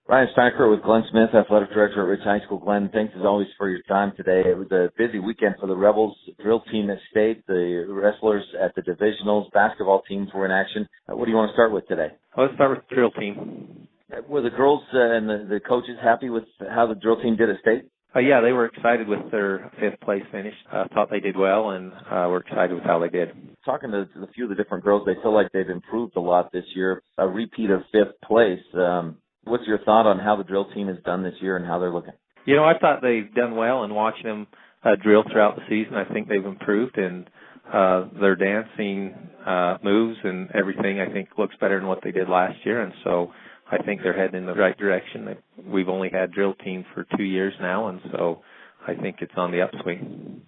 Ryan Steinker with Glenn Smith, Athletic Director at Ridge High School. Glenn, thanks as always for your time today. It was a busy weekend for the Rebels drill team at state, the wrestlers at the divisionals, basketball teams were in action. What do you want to start with today? Let's start with the drill team. Were the girls and the coaches happy with how the drill team did at state? Yeah, they were excited with their fifth place finish. Thought they did well, and we're excited with how they did. Talking to a few of the different girls, they feel like they've improved a lot this year. A repeat of fifth place. What's your thought on how the drill team has done this year and how they're looking? You know, I thought they've done well, and watching them drill throughout the season, I think they've improved, and their dancing moves and everything, I think, looks better than what they did last year, and so I think they're heading in the right direction. We've only had drill team for 2 years now, and so I think it's on the upswing.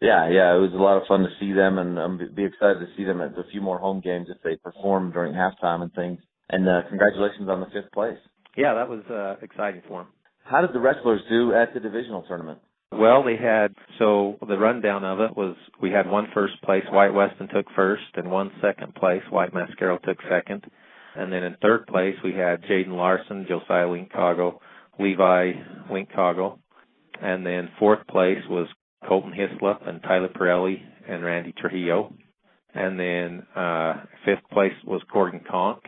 Yeah, it was a lot of fun to see them, and I'm be excited to see them at a few more home games if they perform during halftime and things. And congratulations on the fifth place. Yeah, that was exciting for them. How did the wrestlers do at the divisional tournament? Well, so the rundown of it was we had one first place, White Weston took first, and one second place, White Mascaro took second. And then in third place, we had Jaden Larson, Josiah Linkcoggle, Levi Linkcoggle. And then fourth place was Colton Hislop and Tyler Pirelli and Randy Trujillo. And then fifth place was Gordon Conk.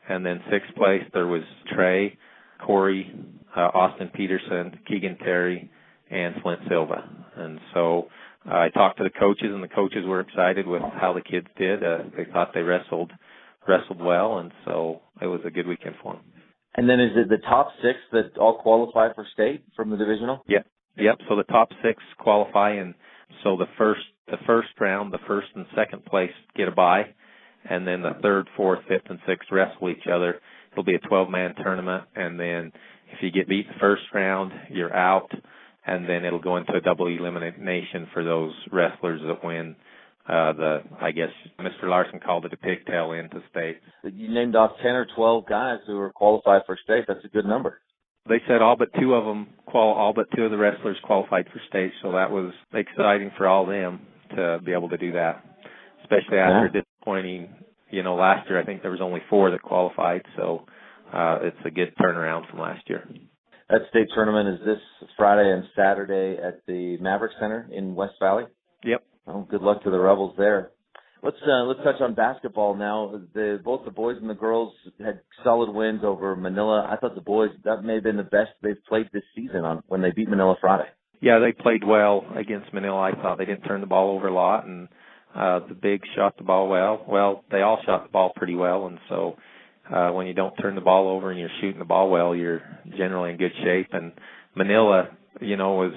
And then sixth place, there was Trey, Corey, Austin Peterson, Keegan Terry, and Flint Silva. And so I talked to the coaches, and the coaches were excited with how the kids did. They thought they wrestled well, and so it was a good weekend for them. And then is it the top six that all qualify for state from the divisional? Yep. So the top six qualify, and so the first round, the first and second place get a bye, and then the third, fourth, fifth, and sixth wrestle each other. It'll be a 12-man tournament, and then if you get beat the first round, you're out, and then it'll go into a double elimination for those wrestlers that win. I guess Mr. Larson called it a pigtail into state. You named off 10 or 12 guys who were qualified for state. That's a good number. They said all but two of the wrestlers qualified for state, so that was exciting for all of them to be able to do that, especially after disappointing, last year. I think there was only 4 that qualified, so it's a good turnaround from last year. That state tournament is this Friday and Saturday at the Maverick Center in West Valley? Yep. Well, good luck to the Rebels there. Let's touch on basketball now. Both the boys and the girls had solid wins over Manila. I thought the boys, that may have been the best they've played this season when they beat Manila Friday. Yeah, they played well against Manila. I thought they didn't turn the ball over a lot, and the bigs shot the ball well. Well, they all shot the ball pretty well, and so when you don't turn the ball over and you're shooting the ball well, you're generally in good shape. And Manila, was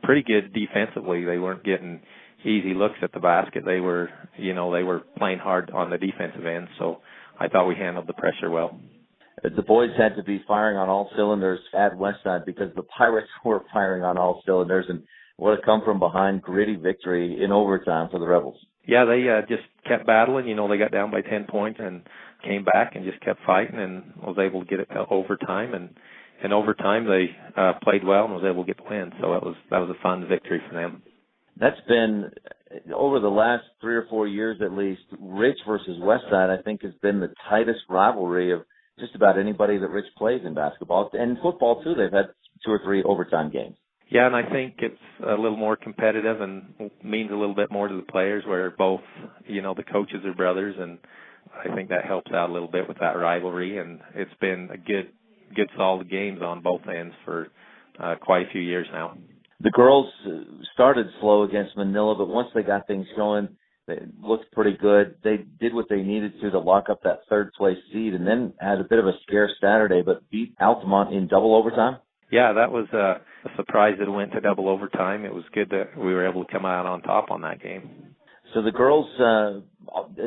pretty good defensively. They weren't getting easy looks at the basket. They were playing hard on the defensive end, so I thought we handled the pressure well. The boys had to be firing on all cylinders at Westside because the Pirates were firing on all cylinders, and what a come from behind gritty victory in overtime for the Rebels. Yeah, they just kept battling. They got down by 10 points and came back and just kept fighting and was able to get it to overtime. And in overtime, they played well and was able to get the win. So that was a fun victory for them. That's been, over the last 3 or 4 years at least, Ridge versus Westside, I think, has been the tightest rivalry of just about anybody that Ridge plays in basketball. And in football, too, they've had 2 or 3 overtime games. Yeah, and I think it's a little more competitive and means a little bit more to the players where both, the coaches are brothers, and I think that helps out a little bit with that rivalry. And it's been a good solid games on both ends for quite a few years now. The girls started slow against Manila, but once they got things going, they looked pretty good. They did what they needed to lock up that third-place seed and then had a bit of a scare Saturday, but beat Altamont in double overtime. Yeah, that was a surprise that it went to double overtime. It was good that we were able to come out on top on that game. So the girls,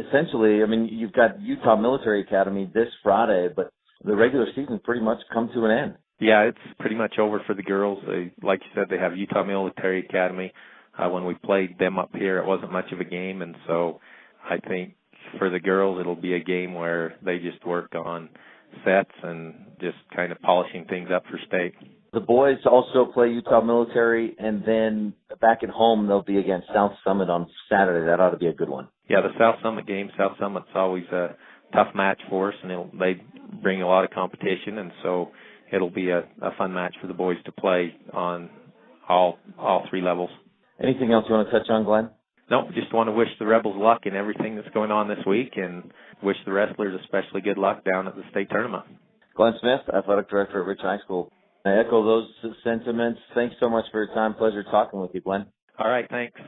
essentially, you've got Utah Military Academy this Friday, but the regular season pretty much come to an end. Yeah, it's pretty much over for the girls. Like you said, they have Utah Military Academy. When we played them up here, it wasn't much of a game, and so I think for the girls it'll be a game where they just work on sets and just kind of polishing things up for state. The boys also play Utah Military, and then back at home they'll be against South Summit on Saturday. That ought to be a good one. Yeah, the South Summit game. South Summit's always a tough match for us, and bring a lot of competition, and so it'll be a fun match for the boys to play on all three levels. Anything else you want to touch on, Glenn? No, just want to wish the Rebels luck in everything that's going on this week, and wish the wrestlers especially good luck down at the state tournament. Glenn Smith, Athletic Director at Rich High School. I echo those sentiments. Thanks so much for your time. Pleasure talking with you, Glenn. All right, thanks.